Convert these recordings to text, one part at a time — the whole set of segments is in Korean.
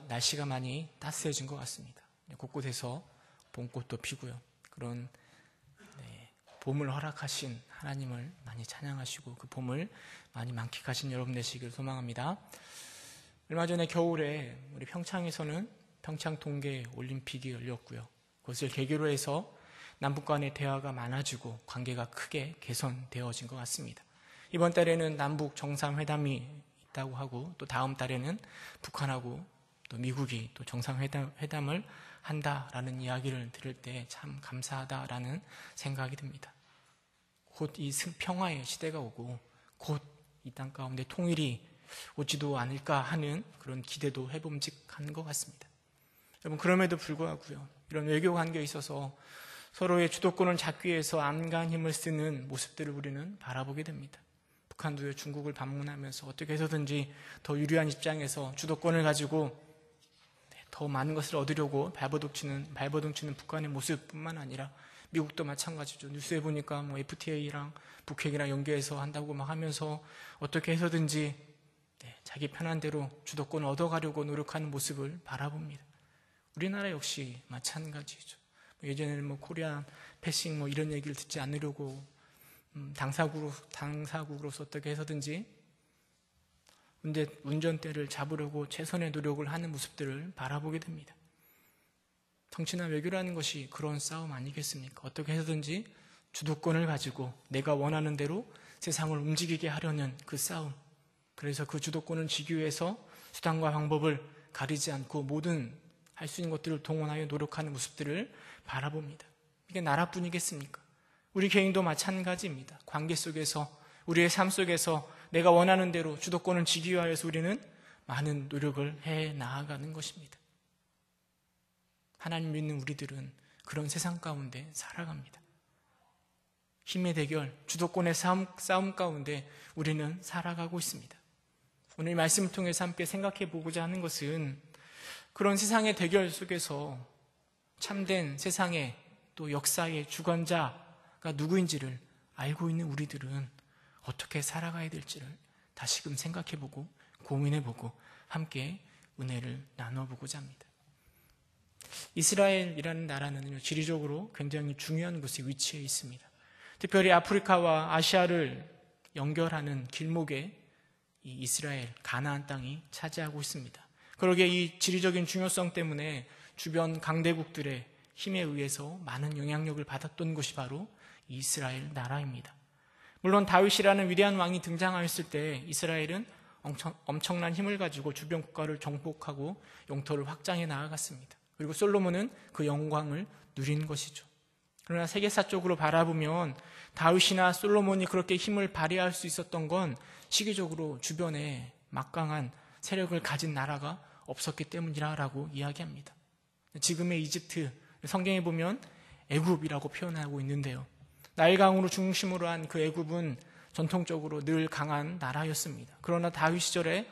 날씨가 많이 따스해진 것 같습니다. 곳곳에서 봄꽃도 피고요. 그런 봄을 허락하신 하나님을 많이 찬양하시고 그 봄을 많이 만끽하신 여러분 되시길 소망합니다. 얼마 전에 겨울에 우리 평창에서는 평창 동계 올림픽이 열렸고요. 그것을 계기로 해서 남북 간의 대화가 많아지고 관계가 크게 개선되어진 것 같습니다. 이번 달에는 남북 정상회담이 있다고 하고 또 다음 달에는 북한하고 또 미국이 또 정상회담을 한다라는 이야기를 들을 때 참 감사하다라는 생각이 듭니다. 곧 이 평화의 시대가 오고 곧 이 땅 가운데 통일이 오지도 않을까 하는 그런 기대도 해봄직한 것 같습니다. 여러분, 그럼에도 불구하고요, 이런 외교 관계에 있어서 서로의 주도권을 잡기 위해서 안간 힘을 쓰는 모습들을 우리는 바라보게 됩니다. 북한도 중국을 방문하면서 어떻게 해서든지 더 유리한 입장에서 주도권을 가지고 더 많은 것을 얻으려고 발버둥치는 북한의 모습뿐만 아니라 미국도 마찬가지죠. 뉴스에 보니까 FTA랑 북핵이랑 연계해서 한다고 막 하면서 어떻게 해서든지 자기 편한 대로 주도권을 얻어가려고 노력하는 모습을 바라봅니다. 우리나라 역시 마찬가지죠. 예전에는 코리안 패싱 이런 얘기를 듣지 않으려고 당사국으로서 어떻게 해서든지 운전대를 잡으려고 최선의 노력을 하는 모습들을 바라보게 됩니다. 정치나 외교라는 것이 그런 싸움 아니겠습니까? 어떻게 해서든지 주도권을 가지고 내가 원하는 대로 세상을 움직이게 하려는 그 싸움. 그래서 그 주도권을 쥐기 위해서 수단과 방법을 가리지 않고 모든 할 수 있는 것들을 동원하여 노력하는 모습들을 바라봅니다. 이게 나라뿐이겠습니까? 우리 개인도 마찬가지입니다. 관계 속에서, 우리의 삶 속에서 내가 원하는 대로 주도권을 쥐기 위하여서 우리는 많은 노력을 해 나아가는 것입니다. 하나님 믿는 우리들은 그런 세상 가운데 살아갑니다. 힘의 대결, 주도권의 싸움 가운데 우리는 살아가고 있습니다. 오늘 말씀을 통해서 함께 생각해 보고자 하는 것은 그런 세상의 대결 속에서 참된 세상의 또 역사의 주관자가 누구인지를 알고 있는 우리들은 어떻게 살아가야 될지를 다시금 생각해보고 고민해보고 함께 은혜를 나눠보고자 합니다. 이스라엘이라는 나라는 지리적으로 굉장히 중요한 곳에 위치해 있습니다. 특별히 아프리카와 아시아를 연결하는 길목에 이 이스라엘, 가나안 땅이 차지하고 있습니다. 그러기에 이 지리적인 중요성 때문에 주변 강대국들의 힘에 의해서 많은 영향력을 받았던 곳이 바로 이스라엘 나라입니다. 물론 다윗이라는 위대한 왕이 등장하였을 때 이스라엘은 엄청난 힘을 가지고 주변 국가를 정복하고 영토를 확장해 나아갔습니다. 그리고 솔로몬은 그 영광을 누린 것이죠. 그러나 세계사적으로 바라보면 다윗이나 솔로몬이 그렇게 힘을 발휘할 수 있었던 건 시기적으로 주변에 막강한 세력을 가진 나라가 없었기 때문이라고 이야기합니다. 지금의 이집트, 성경에 보면 애굽이라고 표현하고 있는데요. 나일강으로 중심으로 한 그 애굽은 전통적으로 늘 강한 나라였습니다. 그러나 다윗 시절에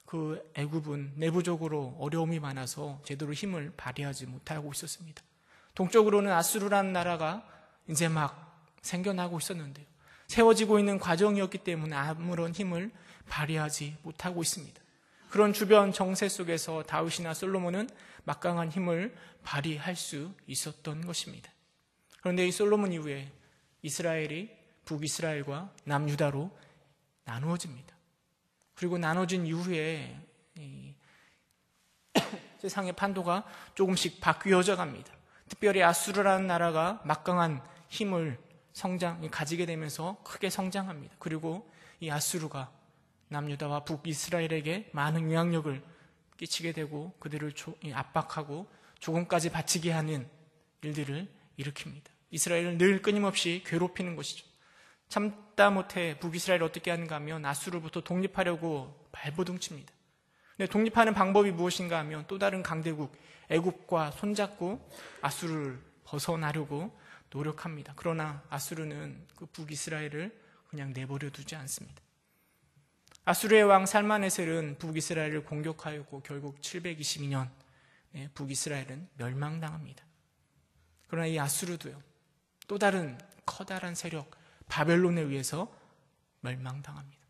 그 애굽은 내부적으로 어려움이 많아서 제대로 힘을 발휘하지 못하고 있었습니다. 동쪽으로는 아수르라는 나라가 이제 막 생겨나고 있었는데요. 세워지고 있는 과정이었기 때문에 아무런 힘을 발휘하지 못하고 있습니다. 그런 주변 정세 속에서 다윗이나 솔로몬은 막강한 힘을 발휘할 수 있었던 것입니다. 그런데 이 솔로몬 이후에 이스라엘이 북이스라엘과 남유다로 나누어집니다. 그리고 나눠진 이후에 세상의 판도가 조금씩 바뀌어져 갑니다. 특별히 아수르라는 나라가 막강한 힘을 가지게 되면서 크게 성장합니다. 그리고 이 아수르가 남유다와 북이스라엘에게 많은 영향력을 끼치게 되고 그들을 압박하고 조공까지 바치게 하는 일들을 일으킵니다. 이스라엘을 늘 끊임없이 괴롭히는 것이죠. 참다 못해 북이스라엘을 어떻게 하는가 하면 아수르로부터 독립하려고 발버둥칩니다. 근데 독립하는 방법이 무엇인가 하면 또 다른 강대국 애굽과 손잡고 아수르를 벗어나려고 노력합니다. 그러나 아수르는 그 북이스라엘을 그냥 내버려 두지 않습니다. 아수르의 왕 살마네셀은 북이스라엘을 공격하였고 결국 722년 북이스라엘은 멸망당합니다. 그러나 이 아수르도요, 또 다른 커다란 세력 바벨론에 의해서 멸망당합니다.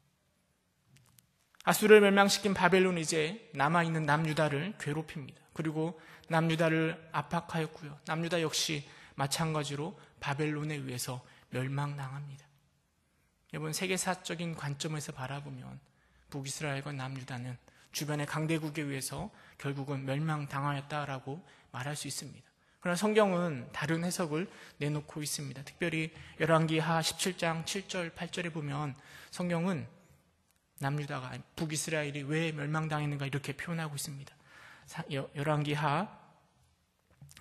아수르를 멸망시킨 바벨론이 이제 남아있는 남유다를 괴롭힙니다. 그리고 남유다를 압박하였고요. 남유다 역시 마찬가지로 바벨론에 의해서 멸망당합니다. 여러분, 세계사적인 관점에서 바라보면 북이스라엘과 남유다는 주변의 강대국에 의해서 결국은 멸망당하였다라고 말할 수 있습니다. 그러나 성경은 다른 해석을 내놓고 있습니다. 특별히 열왕기하 17장 7절 8절에 보면 성경은 남유다가 북이스라엘이 왜 멸망당했는가 이렇게 표현하고 있습니다. 열왕기하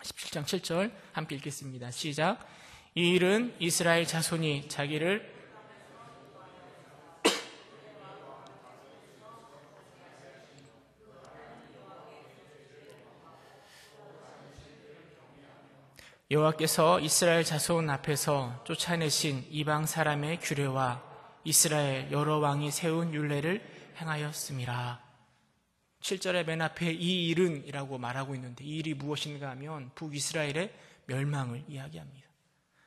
17장 7절 함께 읽겠습니다. 시작. 이 일은 이스라엘 자손이 자기를 여호와께서 이스라엘 자손 앞에서 쫓아내신 이방 사람의 규례와 이스라엘 여러 왕이 세운 율례를 행하였음이라. 7절의 맨 앞에 이 일은 이라고 말하고 있는데 이 일이 무엇인가 하면 북이스라엘의 멸망을 이야기합니다.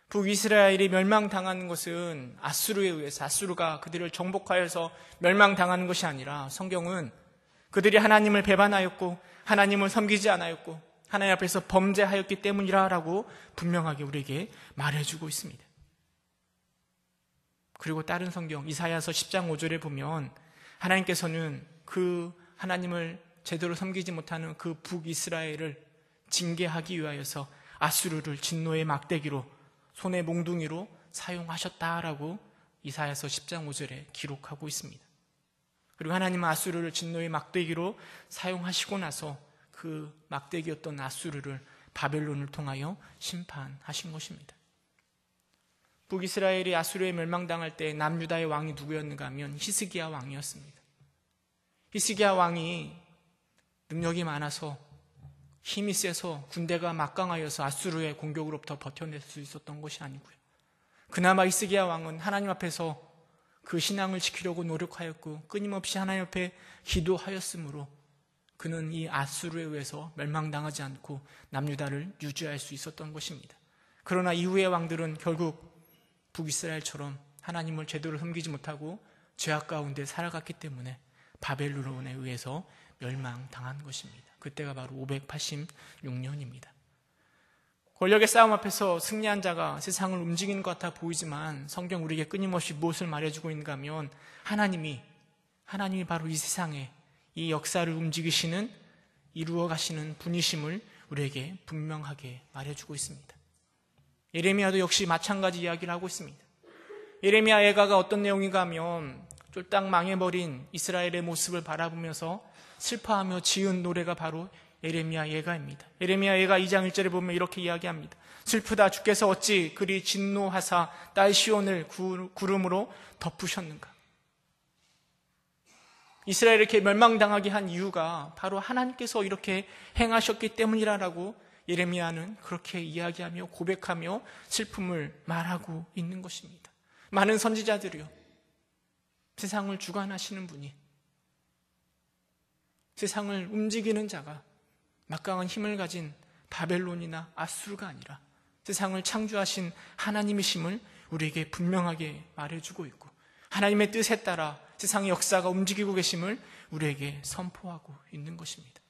북이스라엘이 멸망당하는 것은 아수르에 의해서, 아수르가 그들을 정복하여서 멸망당하는 것이 아니라 성경은 그들이 하나님을 배반하였고 하나님을 섬기지 않았고 하나님 앞에서 범죄하였기 때문이라고 분명하게 우리에게 말해주고 있습니다. 그리고 다른 성경 이사야서 10장 5절에 보면 하나님께서는 그 하나님을 제대로 섬기지 못하는 그 북이스라엘을 징계하기 위하여서 아수르를 진노의 막대기로, 손의 몽둥이로 사용하셨다라고 이사야서 10장 5절에 기록하고 있습니다. 그리고 하나님은 아수르를 진노의 막대기로 사용하시고 나서 그 막대기였던 아수르를 바벨론을 통하여 심판하신 것입니다. 북이스라엘이 아수르에 멸망당할 때 남유다의 왕이 누구였는가 하면 히스기야 왕이었습니다. 히스기야 왕이 능력이 많아서 힘이 세서 군대가 막강하여서 아수르의 공격으로부터 버텨낼 수 있었던 것이 아니고요. 그나마 히스기야 왕은 하나님 앞에서 그 신앙을 지키려고 노력하였고 끊임없이 하나님 앞에 기도하였으므로 그는 이 아수르에 의해서 멸망당하지 않고 남유다를 유지할 수 있었던 것입니다. 그러나 이후의 왕들은 결국 북이스라엘처럼 하나님을 제대로 섬기지 못하고 죄악 가운데 살아갔기 때문에 바벨론에 의해서 멸망당한 것입니다. 그때가 바로 586년입니다. 권력의 싸움 앞에서 승리한 자가 세상을 움직이는 것 같아 보이지만 성경 우리에게 끊임없이 무엇을 말해주고 있는가 하면 하나님이 바로 이 세상에 이 역사를 움직이시는, 이루어 가시는 분이심을 우리에게 분명하게 말해주고 있습니다. 예레미야도 역시 마찬가지 이야기를 하고 있습니다. 예레미야 예가가 어떤 내용인가 하면 쫄딱 망해버린 이스라엘의 모습을 바라보면서 슬퍼하며 지은 노래가 바로 예레미야 예가입니다. 예레미야 예가 2장 1절에 보면 이렇게 이야기합니다. 슬프다, 주께서 어찌 그리 진노하사 딸 시온을 구름으로 덮으셨는가. 이스라엘을 이렇게 멸망당하게 한 이유가 바로 하나님께서 이렇게 행하셨기 때문이라고 예레미야는 그렇게 이야기하며 고백하며 슬픔을 말하고 있는 것입니다. 많은 선지자들이요, 세상을 주관하시는 분이, 세상을 움직이는 자가 막강한 힘을 가진 바벨론이나 아수르가 아니라 세상을 창조하신 하나님이심을 우리에게 분명하게 말해주고 있고 하나님의 뜻에 따라 세상의 역사가 움직이고 계심을 우리에게 선포하고 있는 것입니다.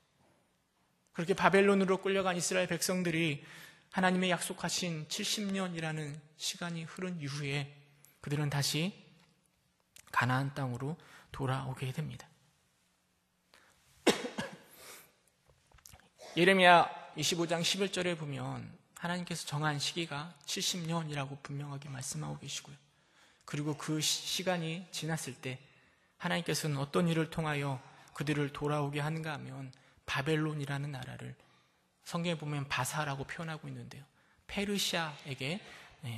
그렇게 바벨론으로 끌려간 이스라엘 백성들이 하나님의 약속하신 70년이라는 시간이 흐른 이후에 그들은 다시 가나안 땅으로 돌아오게 됩니다. 예레미야 25장 11절에 보면 하나님께서 정한 시기가 70년이라고 분명하게 말씀하고 계시고요. 그리고 그 시간이 지났을 때 하나님께서는 어떤 일을 통하여 그들을 돌아오게 하는가 하면 바벨론이라는 나라를 성경에 보면 바사라고 표현하고 있는데요, 페르시아에게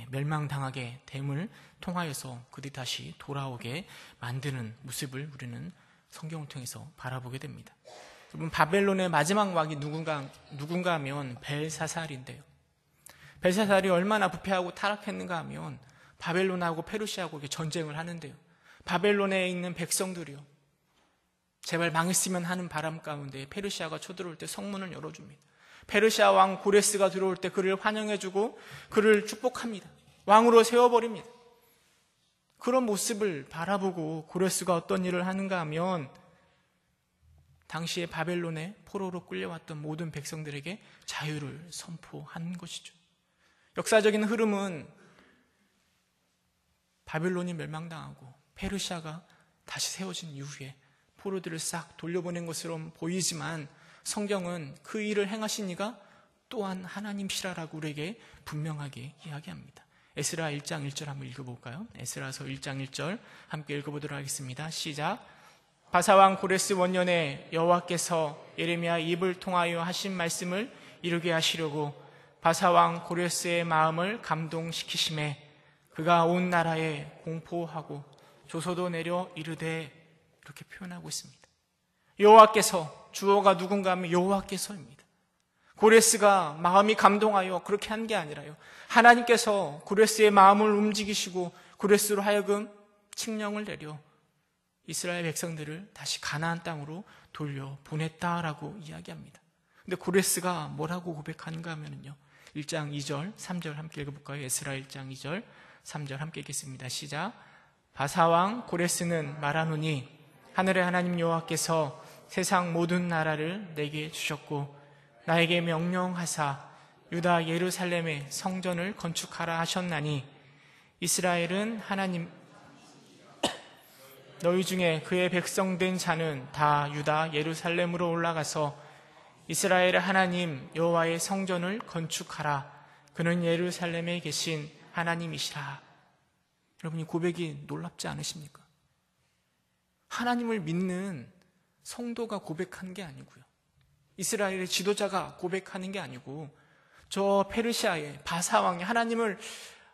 멸망당하게 됨을 통하여서 그들이 다시 돌아오게 만드는 모습을 우리는 성경을 통해서 바라보게 됩니다. 여러분, 바벨론의 마지막 왕이 누군가 하면 벨사살인데요, 벨사살이 얼마나 부패하고 타락했는가 하면 바벨론하고 페르시아하고 전쟁을 하는데요, 바벨론에 있는 백성들이요, 제발 망했으면 하는 바람 가운데 페르시아가 쳐들어올 때 성문을 열어줍니다. 페르시아 왕 고레스가 들어올 때 그를 환영해주고 그를 축복합니다. 왕으로 세워버립니다. 그런 모습을 바라보고 고레스가 어떤 일을 하는가 하면 당시에 바벨론의 포로로 끌려왔던 모든 백성들에게 자유를 선포한 것이죠. 역사적인 흐름은 바벨론이 멸망당하고 페르시아가 다시 세워진 이후에 포로들을 싹 돌려보낸 것으로 보이지만 성경은 그 일을 행하신 이가 또한 하나님이시라라고 우리에게 분명하게 이야기합니다. 에스라 1장 1절 한번 읽어볼까요? 에스라서 1장 1절 함께 읽어보도록 하겠습니다. 시작. 바사왕 고레스 원년에 여호와께서 예레미야 입을 통하여 하신 말씀을 이루게 하시려고 바사왕 고레스의 마음을 감동시키심에 그가 온 나라에 공포하고 조서도 내려 이르되, 이렇게 표현하고 있습니다. 여호와께서, 주어가 누군가 하면 여호와께서입니다. 고레스가 마음이 감동하여 그렇게 한 게 아니라요, 하나님께서 고레스의 마음을 움직이시고 고레스로 하여금 칙령을 내려 이스라엘 백성들을 다시 가나안 땅으로 돌려보냈다라고 이야기합니다. 근데 고레스가 뭐라고 고백하는가 하면요, 1장 2절 3절 함께 읽어볼까요? 에스라 1장 2절 3절 함께 읽겠습니다. 시작. 바사왕 고레스는 말하노니 하늘의 하나님 여호와께서 세상 모든 나라를 내게 주셨고 나에게 명령하사 유다 예루살렘에 성전을 건축하라 하셨나니 이스라엘은 하나님 너희 중에 그의 백성 된 자는 다 유다 예루살렘으로 올라가서 이스라엘의 하나님 여호와의 성전을 건축하라. 그는 예루살렘에 계신 하나님이시라. 여러분, 이 고백이 놀랍지 않으십니까? 하나님을 믿는 성도가 고백하는 게 아니고요, 이스라엘의 지도자가 고백하는 게 아니고 저 페르시아의 바사왕이, 하나님을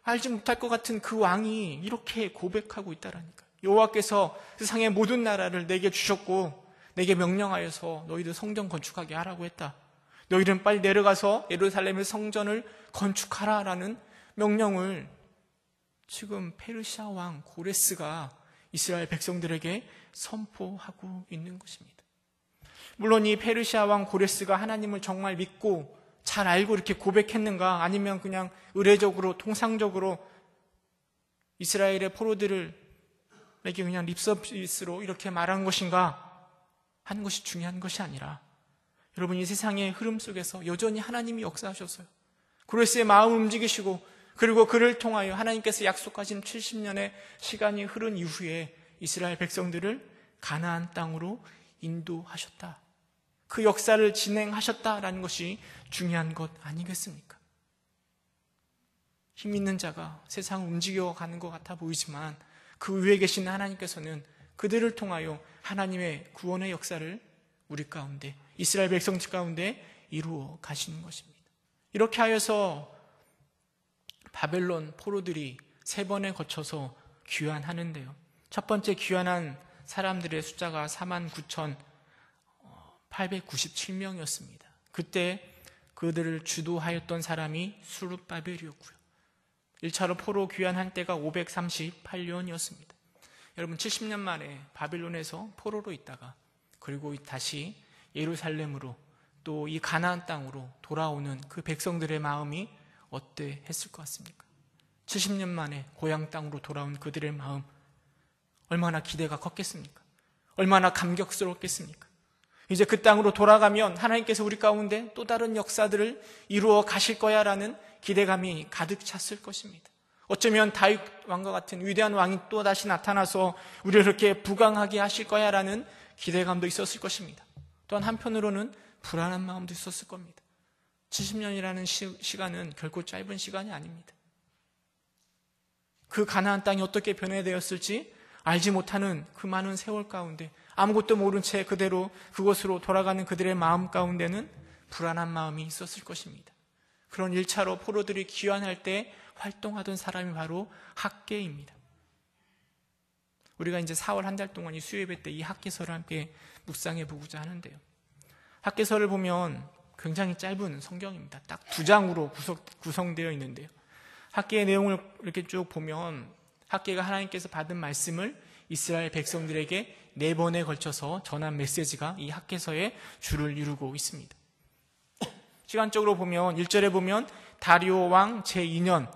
알지 못할 것 같은 그 왕이 이렇게 고백하고 있다라니까요. 여호와께서 세상의 모든 나라를 내게 주셨고 내게 명령하여서 너희들 성전 건축하게 하라고 했다. 너희들은 빨리 내려가서 예루살렘의 성전을 건축하라라는 명령을 지금 페르시아 왕 고레스가 이스라엘 백성들에게 선포하고 있는 것입니다. 물론 이 페르시아 왕 고레스가 하나님을 정말 믿고 잘 알고 이렇게 고백했는가, 아니면 그냥 의례적으로 통상적으로 이스라엘의 포로들을 내게 그냥 립서비스로 이렇게 말한 것인가 하는 것이 중요한 것이 아니라, 여러분, 이 세상의 흐름 속에서 여전히 하나님이 역사하셨어요. 고레스의 마음을 움직이시고, 그리고 그를 통하여 하나님께서 약속하신 70년의 시간이 흐른 이후에 이스라엘 백성들을 가나안 땅으로 인도하셨다. 그 역사를 진행하셨다라는 것이 중요한 것 아니겠습니까? 힘 있는 자가 세상을 움직여가는 것 같아 보이지만 그 위에 계신 하나님께서는 그들을 통하여 하나님의 구원의 역사를 우리 가운데, 이스라엘 백성들 가운데 이루어 가시는 것입니다. 이렇게 하여서 바벨론 포로들이 3번에 거쳐서 귀환하는데요, 첫 번째 귀환한 사람들의 숫자가 49,897명이었습니다. 그때 그들을 주도하였던 사람이 수룹바벨이었고요, 1차로 포로 귀환한 때가 538년이었습니다. 여러분, 70년 만에 바벨론에서 포로로 있다가 그리고 다시 예루살렘으로 또 이 가나안 땅으로 돌아오는 그 백성들의 마음이 어때 했을 것 같습니까? 70년 만에 고향 땅으로 돌아온 그들의 마음, 얼마나 기대가 컸겠습니까? 얼마나 감격스러웠겠습니까? 이제 그 땅으로 돌아가면 하나님께서 우리 가운데 또 다른 역사들을 이루어 가실 거야 라는 기대감이 가득 찼을 것입니다. 어쩌면 다윗 왕과 같은 위대한 왕이 또 다시 나타나서 우리를 그렇게 부강하게 하실 거야 라는 기대감도 있었을 것입니다. 또한 한편으로는 불안한 마음도 있었을 겁니다. 70년이라는 시간은 결코 짧은 시간이 아닙니다. 그 가나안 땅이 어떻게 변해되었을지 알지 못하는 그 많은 세월 가운데 아무것도 모른 채 그대로 그곳으로 돌아가는 그들의 마음 가운데는 불안한 마음이 있었을 것입니다. 그런 1차로 포로들이 귀환할 때 활동하던 사람이 바로 학개입니다. 우리가 이제 4월 한 달 동안 이 수요예배 때 이 학개서를 함께 묵상해 보고자 하는데요, 학개서를 보면 굉장히 짧은 성경입니다. 딱 2장으로 구성되어 있는데요, 학개의 내용을 이렇게 쭉 보면 학개가 하나님께서 받은 말씀을 이스라엘 백성들에게 4번에 걸쳐서 전한 메시지가 이 학개서의 줄을 이루고 있습니다. 시간적으로 보면 1절에 보면 다리오 왕 제2년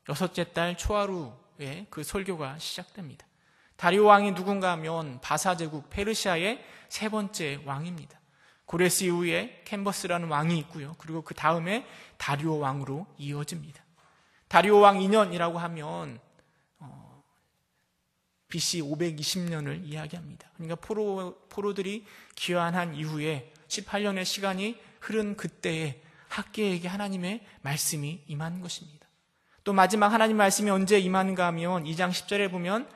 6째 달 초하루에 다리오의 그 설교가 시작됩니다. 다리오 왕이 누군가 하면 바사 제국 페르시아의 세 번째 왕입니다. 고레스 이후에 캔버스라는 왕이 있고요. 그리고 그 다음에 다리오 왕으로 이어집니다. 다리오 왕 2년이라고 하면 BC 520년을 이야기합니다. 그러니까 포로들이 귀환한 이후에 18년의 시간이 흐른 그때에 학개에게 하나님의 말씀이 임한 것입니다. 또 마지막 하나님 말씀이 언제 임하는가 하면 2장 10절에 보면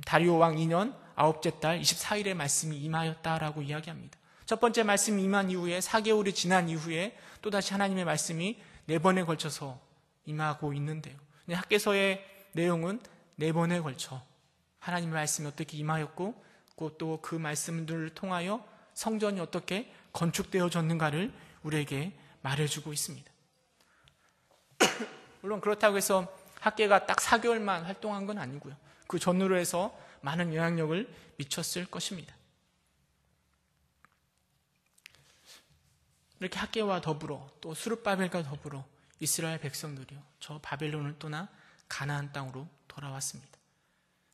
다리오 왕 2년 9째 달 24일에 말씀이 임하였다라고 이야기합니다. 첫 번째 말씀이 임한 이후에 4개월이 지난 이후에 또다시 하나님의 말씀이 4번에 걸쳐서 임하고 있는데요. 학개서의 내용은 4번에 걸쳐 하나님의 말씀이 어떻게 임하였고 또 그 말씀들을 통하여 성전이 어떻게 건축되어졌는가를 우리에게 말해주고 있습니다. 물론 그렇다고 해서 학개가 딱 4개월만 활동한 건 아니고요. 그 전후로 해서 많은 영향력을 미쳤을 것입니다. 이렇게 학개와 더불어 또 수르바벨과 더불어 이스라엘 백성들이요, 저 바벨론을 떠나 가나안 땅으로 돌아왔습니다.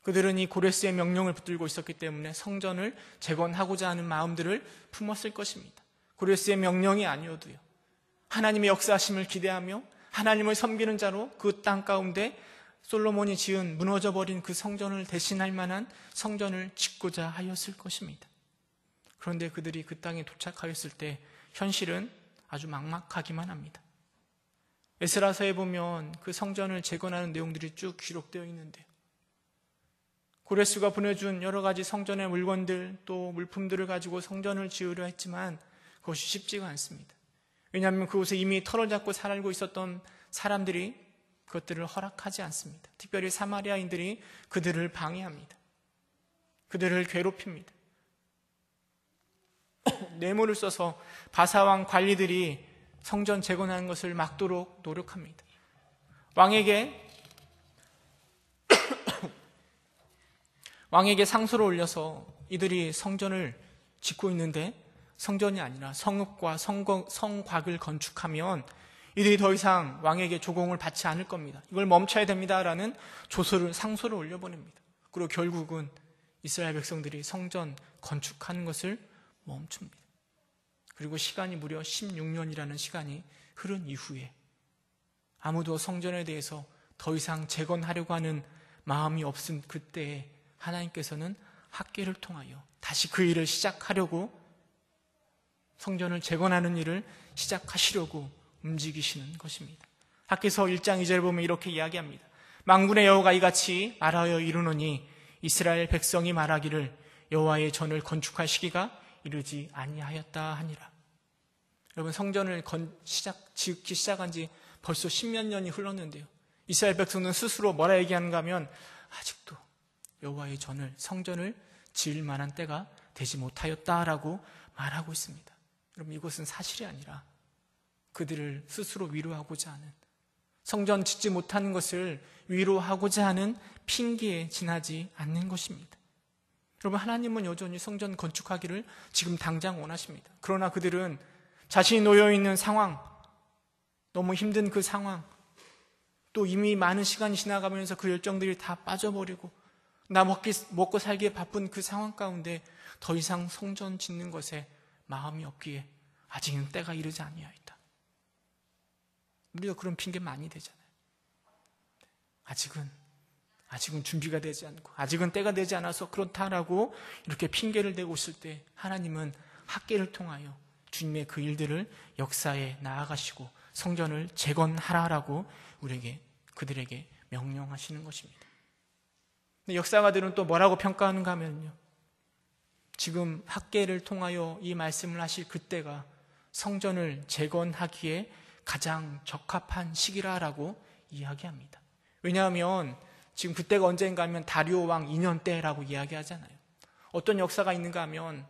그들은 이 고레스의 명령을 붙들고 있었기 때문에 성전을 재건하고자 하는 마음들을 품었을 것입니다. 고레스의 명령이 아니어도요, 하나님의 역사하심을 기대하며 하나님을 섬기는 자로 그 땅 가운데 솔로몬이 지은 무너져버린 그 성전을 대신할 만한 성전을 짓고자 하였을 것입니다. 그런데 그들이 그 땅에 도착하였을 때 현실은 아주 막막하기만 합니다. 에스라서에 보면 그 성전을 재건하는 내용들이 쭉 기록되어 있는데요, 고레스가 보내준 여러 가지 성전의 물건들 또 물품들을 가지고 성전을 지으려 했지만 그것이 쉽지가 않습니다. 왜냐하면 그곳에 이미 터를 잡고 살고 있었던 사람들이 그것들을 허락하지 않습니다. 특별히 사마리아인들이 그들을 방해합니다. 그들을 괴롭힙니다. 뇌물을 써서 바사왕 관리들이 성전 재건하는 것을 막도록 노력합니다. 왕에게 상소를 올려서 이들이 성전을 짓고 있는데 성전이 아니라 성읍과 성곽을 건축하면 이들이 더 이상 왕에게 조공을 받지 않을 겁니다. 이걸 멈춰야 됩니다라는 상소를 올려보냅니다. 그리고 결국은 이스라엘 백성들이 성전 건축하는 것을 멈춥니다. 그리고 시간이 무려 16년이라는 시간이 흐른 이후에 아무도 성전에 대해서 더 이상 재건하려고 하는 마음이 없은 그때에 하나님께서는 학개를 통하여 다시 그 일을 시작하려고, 성전을 재건하는 일을 시작하시려고 움직이시는 것입니다. 학개서 1장 2절 보면 이렇게 이야기합니다. 만군의 여호와가 이같이 말하여 이르노니 이스라엘 백성이 말하기를 여호와의 전을 건축할 시기가 이르지 아니하였다 하니라. 여러분, 성전을 짓기 시작한 지 벌써 10몇 년이 흘렀는데요, 이스라엘 백성은 스스로 뭐라 얘기하는가 하면 아직도 여호와의 전을, 성전을 지을 만한 때가 되지 못하였다라고 말하고 있습니다. 여러분, 이것은 사실이 아니라 그들을 스스로 위로하고자 하는, 성전 짓지 못하는 것을 위로하고자 하는 핑계에 지나지 않는 것입니다. 여러분, 하나님은 여전히 성전 건축하기를 지금 당장 원하십니다. 그러나 그들은 자신이 놓여있는 상황, 너무 힘든 그 상황, 또 이미 많은 시간이 지나가면서 그 열정들이 다 빠져버리고 나 먹고 살기에 바쁜 그 상황 가운데 더 이상 성전 짓는 것에 마음이 없기에 아직은 때가 이르지 아니하였다. 우리가 그런 핑계 많이 대잖아요. 아직은 준비가 되지 않고 아직은 때가 되지 않아서 그렇다라고 이렇게 핑계를 대고 있을 때 하나님은 학개를 통하여 주님의 그 일들을 역사에 나아가시고 성전을 재건하라라고 그들에게 명령하시는 것입니다. 근데 역사가들은 또 뭐라고 평가하는가 하면요, 지금 학개를 통하여 이 말씀을 하실 그때가 성전을 재건하기에 가장 적합한 시기라라고 이야기합니다. 왜냐하면 지금 그때가 언제인가 하면 다리오 왕 2년 때라고 이야기하잖아요. 어떤 역사가 있는가 하면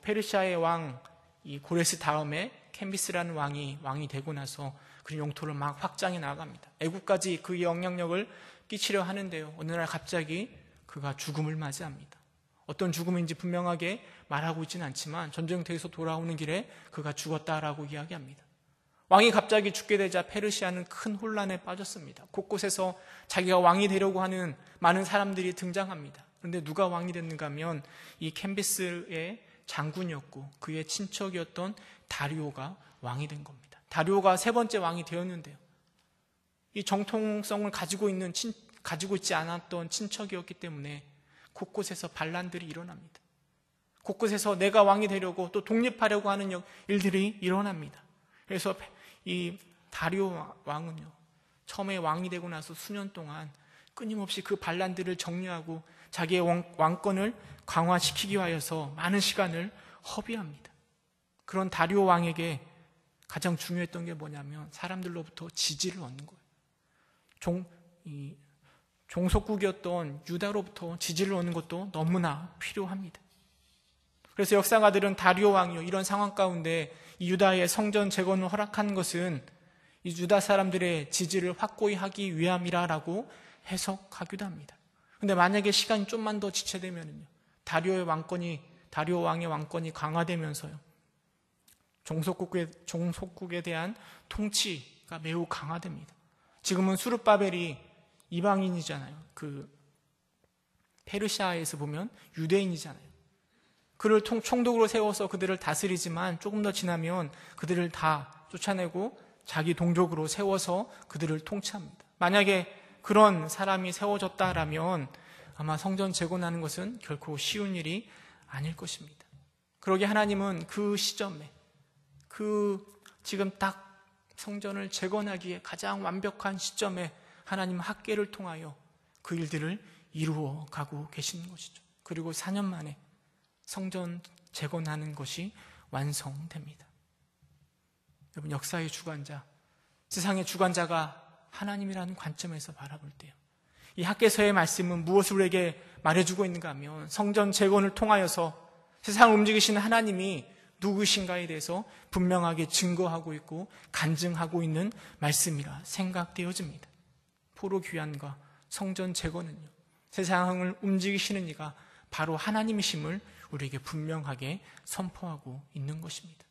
페르시아의 왕 이 고레스 다음에 캔비스라는 왕이 되고 나서 그 영토를 막 확장해 나갑니다. 애국까지 그 영향력을 끼치려 하는데요, 어느 날 갑자기 그가 죽음을 맞이합니다. 어떤 죽음인지 분명하게 말하고 있지는 않지만 전쟁터에서 돌아오는 길에 그가 죽었다라고 이야기합니다. 왕이 갑자기 죽게 되자 페르시아는 큰 혼란에 빠졌습니다. 곳곳에서 자기가 왕이 되려고 하는 많은 사람들이 등장합니다. 그런데 누가 왕이 됐는가 하면 이 캄비스의 장군이었고 그의 친척이었던 다리오가 왕이 된 겁니다. 다리오가 세 번째 왕이 되었는데요. 이 정통성을 가지고 있지 않았던 친척이었기 때문에 곳곳에서 반란들이 일어납니다. 곳곳에서 내가 왕이 되려고 또 독립하려고 하는 일들이 일어납니다. 그래서 이 다리오 왕은요, 처음에 왕이 되고 나서 수년 동안 끊임없이 그 반란들을 정리하고 자기의 왕권을 강화시키기 위하여서 많은 시간을 허비합니다. 그런 다리오 왕에게 가장 중요했던 게 뭐냐면 사람들로부터 지지를 얻는 거예요. 종속국이었던 유다로부터 지지를 얻는 것도 너무나 필요합니다. 그래서 역사가들은 다리오 왕이요, 이런 상황 가운데 이 유다의 성전 재건을 허락한 것은 이 유다 사람들의 지지를 확고히 하기 위함이라고 해석하기도 합니다. 그런데 만약에 시간이 좀만 더 지체되면요, 다리오 왕의 왕권이 강화되면서요, 종속국에 대한 통치가 매우 강화됩니다. 지금은 수르바벨이 이방인이잖아요. 그 페르시아에서 보면 유대인이잖아요. 그를 총독으로 세워서 그들을 다스리지만 조금 더 지나면 그들을 다 쫓아내고 자기 동족으로 세워서 그들을 통치합니다. 만약에 그런 사람이 세워졌다라면 아마 성전 재건하는 것은 결코 쉬운 일이 아닐 것입니다. 그러기에 하나님은 그 시점에 지금 딱 성전을 재건하기에 가장 완벽한 시점에 하나님 학계를 통하여 그 일들을 이루어 가고 계시는 것이죠. 그리고 4년 만에 성전 재건하는 것이 완성됩니다. 여러분, 역사의 주관자, 세상의 주관자가 하나님이라는 관점에서 바라볼 때요, 이 학개서의 말씀은 무엇을 우리에게 말해주고 있는가 하면 성전 재건을 통하여서 세상을 움직이시는 하나님이 누구신가에 대해서 분명하게 증거하고 있고 간증하고 있는 말씀이라 생각되어집니다. 포로 귀환과 성전 재건은요, 세상을 움직이시는 이가 바로 하나님이심을 우리에게 분명하게 선포하고 있는 것입니다.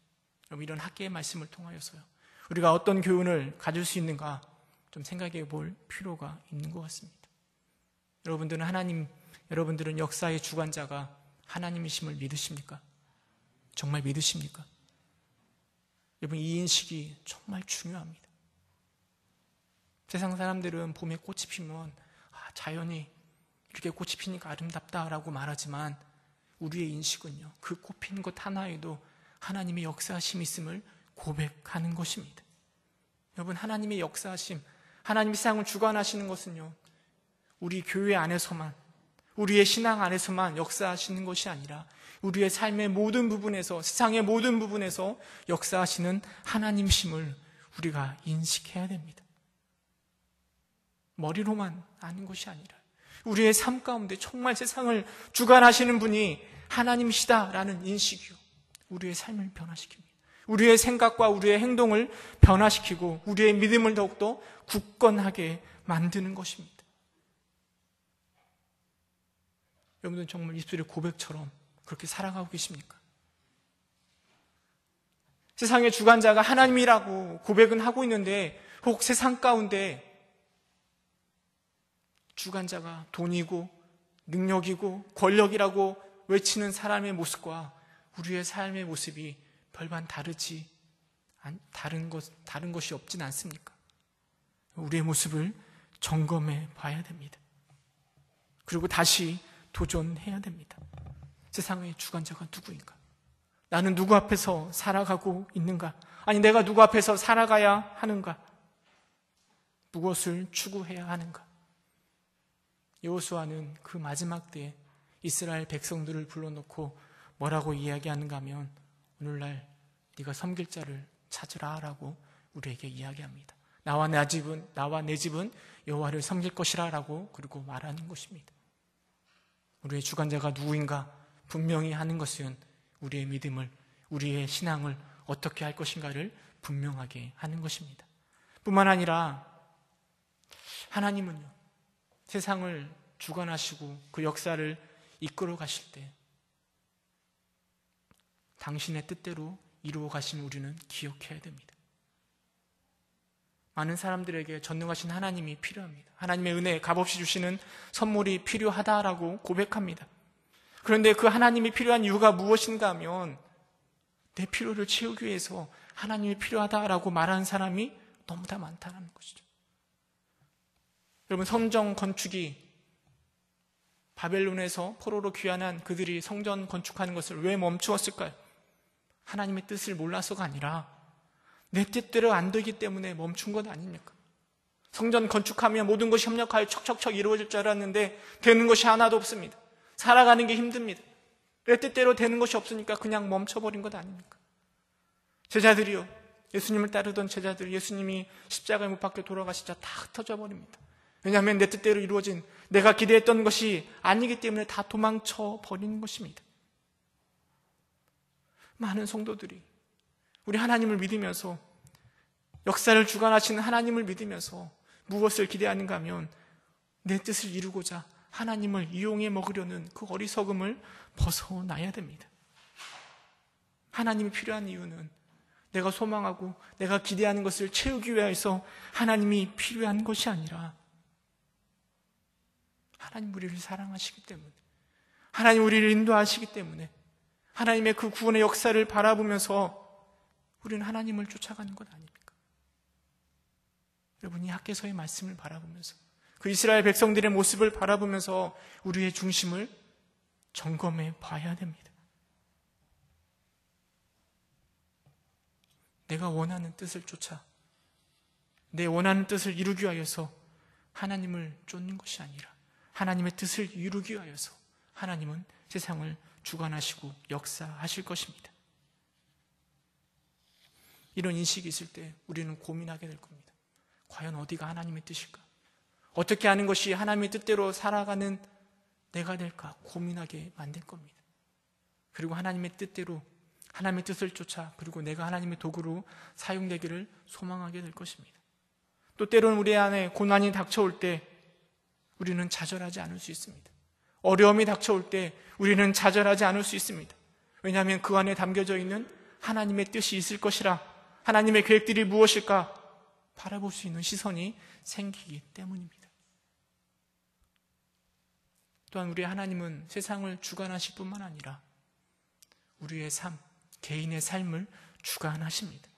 여러분, 이런 학계의 말씀을 통하여서요, 우리가 어떤 교훈을 가질 수 있는가 좀 생각해 볼 필요가 있는 것 같습니다. 여러분들은 역사의 주관자가 하나님이심을 믿으십니까? 정말 믿으십니까? 여러분, 이 인식이 정말 중요합니다. 세상 사람들은 봄에 꽃이 피면 자연이 이렇게 꽃이 피니까 아름답다라고 말하지만 우리의 인식은요, 그 꽃 피는 것 하나에도 하나님의 역사하심이 있음을 고백하는 것입니다. 여러분, 하나님의 역사하심, 하나님이 세상을 주관하시는 것은요, 우리 교회 안에서만, 우리의 신앙 안에서만 역사하시는 것이 아니라 우리의 삶의 모든 부분에서, 세상의 모든 부분에서 역사하시는 하나님심을 우리가 인식해야 됩니다. 머리로만 아는 것이 아니라 우리의 삶 가운데 정말 세상을 주관하시는 분이 하나님이시다라는 인식이요, 우리의 삶을 변화시킵니다. 우리의 생각과 우리의 행동을 변화시키고 우리의 믿음을 더욱더 굳건하게 만드는 것입니다. 여러분들 정말 입술의 고백처럼 그렇게 살아가고 계십니까? 세상의 주관자가 하나님이라고 고백은 하고 있는데 혹 세상 가운데 주관자가 돈이고 능력이고 권력이라고 외치는 사람의 모습과 우리의 삶의 모습이 별반 다른 것이 없진 않습니까? 우리의 모습을 점검해 봐야 됩니다. 그리고 다시 도전해야 됩니다. 세상의 주관자가 누구인가? 나는 누구 앞에서 살아가고 있는가? 아니, 내가 누구 앞에서 살아가야 하는가? 무엇을 추구해야 하는가? 여호수아는 그 마지막 때에 이스라엘 백성들을 불러놓고 뭐라고 이야기하는가 하면 오늘날 네가 섬길 자를 찾으라 라고 우리에게 이야기합니다. 나와 내 집은 여호와를 섬길 것이라 라고 그리고 말하는 것입니다. 우리의 주관자가 누구인가 분명히 하는 것은 우리의 믿음을, 우리의 신앙을 어떻게 할 것인가를 분명하게 하는 것입니다. 뿐만 아니라 하나님은요, 세상을 주관하시고 그 역사를 이끌어 가실 때 당신의 뜻대로 이루어 가신 우리는 기억해야 됩니다. 많은 사람들에게 전능하신 하나님이 필요합니다. 하나님의 은혜, 값없이 주시는 선물이 필요하다라고 고백합니다. 그런데 그 하나님이 필요한 이유가 무엇인가 하면 내 필요를 채우기 위해서 하나님이 필요하다라고 말하는 사람이 너무나 많다는 것이죠. 여러분, 성전 건축이 바벨론에서 포로로 귀환한 그들이 성전 건축하는 것을 왜 멈추었을까요? 하나님의 뜻을 몰라서가 아니라 내 뜻대로 안 되기 때문에 멈춘 것 아닙니까? 성전 건축하면 모든 것이 협력하여 척척척 이루어질 줄 알았는데 되는 것이 하나도 없습니다. 살아가는 게 힘듭니다. 내 뜻대로 되는 것이 없으니까 그냥 멈춰버린 것 아닙니까? 제자들이요, 예수님을 따르던 제자들, 예수님이 십자가에 못 박혀 돌아가시자 다 흩어져 버립니다. 왜냐하면 내 뜻대로 이루어진, 내가 기대했던 것이 아니기 때문에 다 도망쳐 버리는 것입니다. 많은 성도들이 우리 하나님을 믿으면서, 역사를 주관하시는 하나님을 믿으면서 무엇을 기대하는가 하면 내 뜻을 이루고자 하나님을 이용해 먹으려는 그 어리석음을 벗어나야 됩니다. 하나님이 필요한 이유는 내가 소망하고 내가 기대하는 것을 채우기 위해서 하나님이 필요한 것이 아니라 하나님 우리를 사랑하시기 때문에, 하나님 우리를 인도하시기 때문에, 하나님의 그 구원의 역사를 바라보면서 우리는 하나님을 쫓아가는 것 아닙니까? 여러분이 학개서의 말씀을 바라보면서, 그 이스라엘 백성들의 모습을 바라보면서 우리의 중심을 점검해 봐야 됩니다. 내가 원하는 뜻을 쫓아 내 원하는 뜻을 이루기 위하여서 하나님을 쫓는 것이 아니라 하나님의 뜻을 이루기 위하여서 하나님은 세상을 주관하시고 역사하실 것입니다. 이런 인식이 있을 때 우리는 고민하게 될 겁니다. 과연 어디가 하나님의 뜻일까? 어떻게 하는 것이 하나님의 뜻대로 살아가는 내가 될까? 고민하게 만들 겁니다. 그리고 하나님의 뜻대로, 하나님의 뜻을 쫓아, 그리고 내가 하나님의 도구로 사용되기를 소망하게 될 것입니다. 또 때로는 우리 안에 고난이 닥쳐올 때 우리는 좌절하지 않을 수 있습니다. 어려움이 닥쳐올 때 우리는 좌절하지 않을 수 있습니다. 왜냐하면 그 안에 담겨져 있는 하나님의 뜻이 있을 것이라, 하나님의 계획들이 무엇일까 바라볼 수 있는 시선이 생기기 때문입니다. 또한 우리 하나님은 세상을 주관하실 뿐만 아니라 우리의 삶, 개인의 삶을 주관하십니다.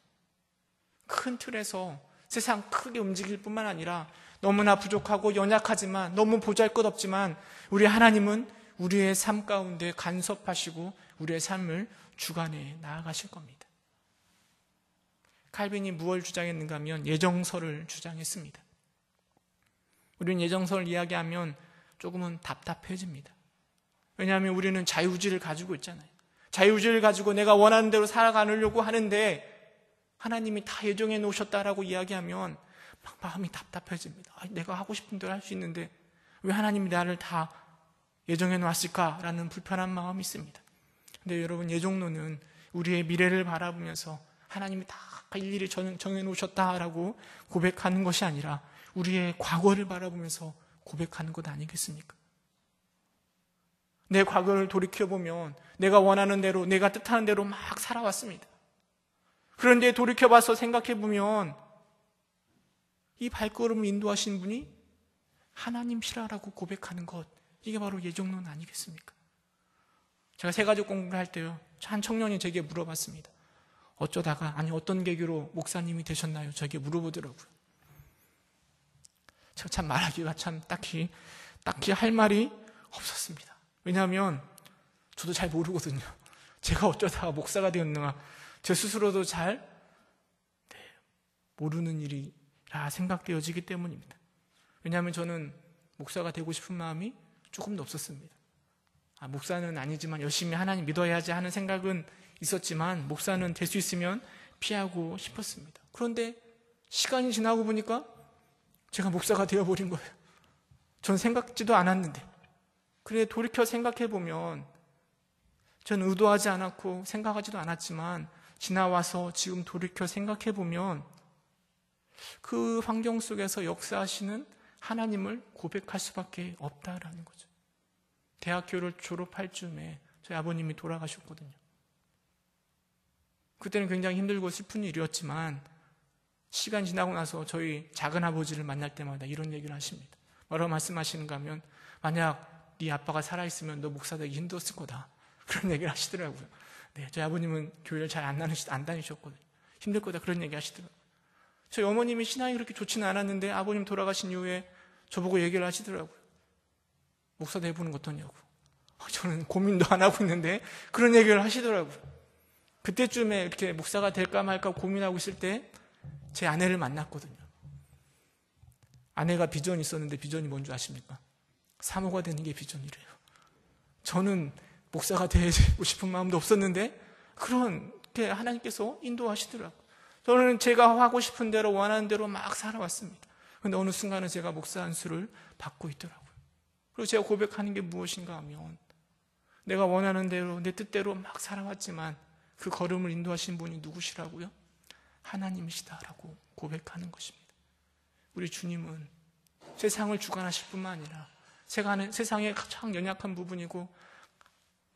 큰 틀에서 세상 크게 움직일 뿐만 아니라 너무나 부족하고 연약하지만, 너무 보잘것없지만 우리 하나님은 우리의 삶 가운데 간섭하시고 우리의 삶을 주관해 나아가실 겁니다. 칼빈이 무엇을 주장했는가 하면 예정설을 주장했습니다. 우리는 예정설을 이야기하면 조금은 답답해집니다. 왜냐하면 우리는 자유의지를 가지고 있잖아요. 자유의지를 가지고 내가 원하는 대로 살아가려고 하는데 하나님이 다 예정해 놓으셨다라고 이야기하면 막 마음이 답답해집니다. 내가 하고 싶은 대로 할 수 있는데 왜 하나님이 나를 다 예정해 놓았을까라는 불편한 마음이 있습니다. 근데 여러분, 예정론은 우리의 미래를 바라보면서 하나님이 다 일일이 정해 놓으셨다라고 고백하는 것이 아니라 우리의 과거를 바라보면서 고백하는 것 아니겠습니까? 내 과거를 돌이켜보면 내가 원하는 대로, 내가 뜻하는 대로 막 살아왔습니다. 그런데 돌이켜봐서 생각해보면 이 발걸음을 인도하신 분이 하나님이시라고 고백하는 것, 이게 바로 예정론 아니겠습니까? 제가 세가족 공부를 할 때요, 한 청년이 제게 물어봤습니다. 어쩌다가, 어떤 계기로 목사님이 되셨나요? 저에게 물어보더라고요. 제가 참 말하기가 참 딱히 할 말이 없었습니다. 왜냐하면 저도 잘 모르거든요. 제가 어쩌다가 목사가 되었는가 제 스스로도 잘 모르는 일이라 생각되어지기 때문입니다. 왜냐하면 저는 목사가 되고 싶은 마음이 조금도 없었습니다. 목사는 아니지만 열심히 하나님 믿어야지 하는 생각은 있었지만 목사는 될 수 있으면 피하고 싶었습니다. 그런데 시간이 지나고 보니까 제가 목사가 되어버린 거예요. 전 생각지도 않았는데. 그래, 돌이켜 생각해보면 저는 의도하지 않았고 생각하지도 않았지만 지나와서 지금 돌이켜 생각해보면 그 환경 속에서 역사하시는 하나님을 고백할 수밖에 없다라는 거죠. 대학교를 졸업할 즈음에 저희 아버님이 돌아가셨거든요. 그때는 굉장히 힘들고 슬픈 일이었지만 시간 지나고 나서 저희 작은아버지를 만날 때마다 이런 얘기를 하십니다. 뭐라고 말씀하시는가 하면, 만약 네 아빠가 살아있으면 너 목사 되기 힘들었을 거다. 그런 얘기를 하시더라고요. 네, 저희 아버님은 교회를 잘 안 다니셨거든요. 힘들 거다 그런 얘기 하시더라고요. 저희 어머님이 신앙이 그렇게 좋지는 않았는데 아버님 돌아가신 이후에 저보고 얘기를 하시더라고요. 목사 돼보는 거 어떠냐고. 저는 고민도 안 하고 있는데 그런 얘기를 하시더라고요. 그때쯤에 이렇게 목사가 될까 말까 고민하고 있을 때 제 아내를 만났거든요. 아내가 비전이 있었는데 비전이 뭔지 아십니까? 사모가 되는 게 비전이래요. 저는 목사가 되고 싶은 마음도 없었는데 그렇게 하나님께서 인도하시더라고요. 저는 제가 하고 싶은 대로 원하는 대로 막 살아왔습니다. 그런데 어느 순간은 제가 목사 안수를 받고 있더라고요. 그리고 제가 고백하는 게 무엇인가 하면, 내가 원하는 대로 내 뜻대로 막 살아왔지만 그 걸음을 인도하신 분이 누구시라고요? 하나님이시다라고 고백하는 것입니다. 우리 주님은 세상을 주관하실 뿐만 아니라 세상에 가장 연약한 부분이고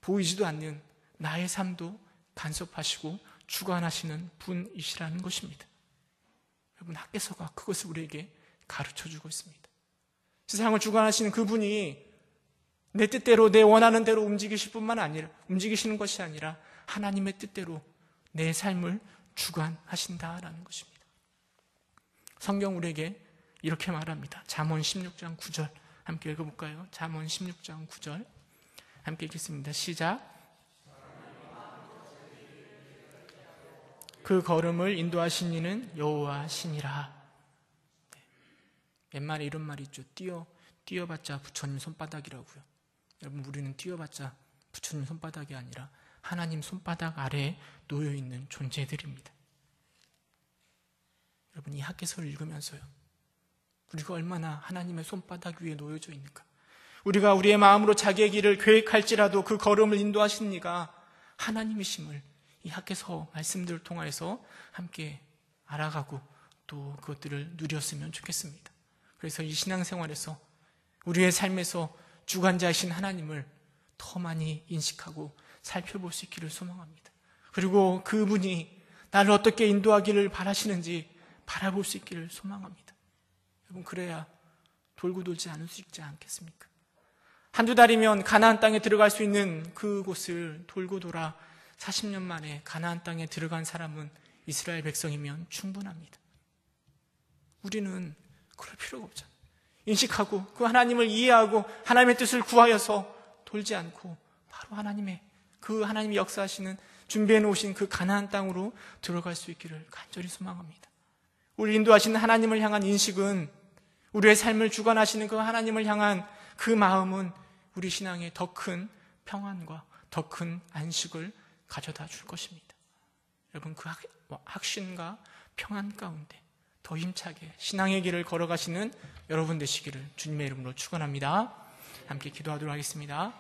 보이지도 않는 나의 삶도 간섭하시고 주관하시는 분이시라는 것입니다. 여러분, 학개서가 그것을 우리에게 가르쳐주고 있습니다. 세상을 주관하시는 그분이 내 뜻대로 내 원하는 대로 움직이시는 것이 아니라 하나님의 뜻대로 내 삶을 주관하신다라는 것입니다. 성경 우리에게 이렇게 말합니다. 잠언 16장 9절 함께 읽어볼까요? 잠언 16장 9절 함께 읽겠습니다. 시작. 그 걸음을 인도하신 이는 여호와시니라. 옛말에 이런 말이 있죠. 뛰어봤자 부처님 손바닥이라고요. 여러분, 우리는 뛰어봤자 부처님 손바닥이 아니라 하나님 손바닥 아래에 놓여있는 존재들입니다. 여러분, 이 학개서를 읽으면서요, 우리가 얼마나 하나님의 손바닥 위에 놓여져 있는가. 우리가 우리의 마음으로 자기의 길을 계획할지라도 그 걸음을 인도하시는 이가 하나님이심을 이 학개서 말씀들을 통해서 함께 알아가고 또 그것들을 누렸으면 좋겠습니다. 그래서 이 신앙생활에서 우리의 삶에서 주관자이신 하나님을 더 많이 인식하고 살펴볼 수 있기를 소망합니다. 그리고 그분이 나를 어떻게 인도하기를 바라시는지 바라볼 수 있기를 소망합니다. 여러분, 그래야 돌고 돌지 않을 수 있지 않겠습니까? 한두 달이면 가나안 땅에 들어갈 수 있는 그곳을 돌고 돌아 40년 만에 가나안 땅에 들어간 사람은 이스라엘 백성이면 충분합니다. 우리는 그럴 필요가 없잖아요. 인식하고 그 하나님을 이해하고 하나님의 뜻을 구하여서 돌지 않고 바로 하나님이 역사하시는 준비해 놓으신 그 가나안 땅으로 들어갈 수 있기를 간절히 소망합니다. 우리 인도하시는 하나님을 향한 인식은, 우리의 삶을 주관하시는 그 하나님을 향한 그 마음은 우리 신앙에 더 큰 평안과 더 큰 안식을 가져다 줄 것입니다. 여러분, 그 확신과 평안 가운데 더 힘차게 신앙의 길을 걸어가시는 여러분 되시기를 주님의 이름으로 축원합니다. 함께 기도하도록 하겠습니다.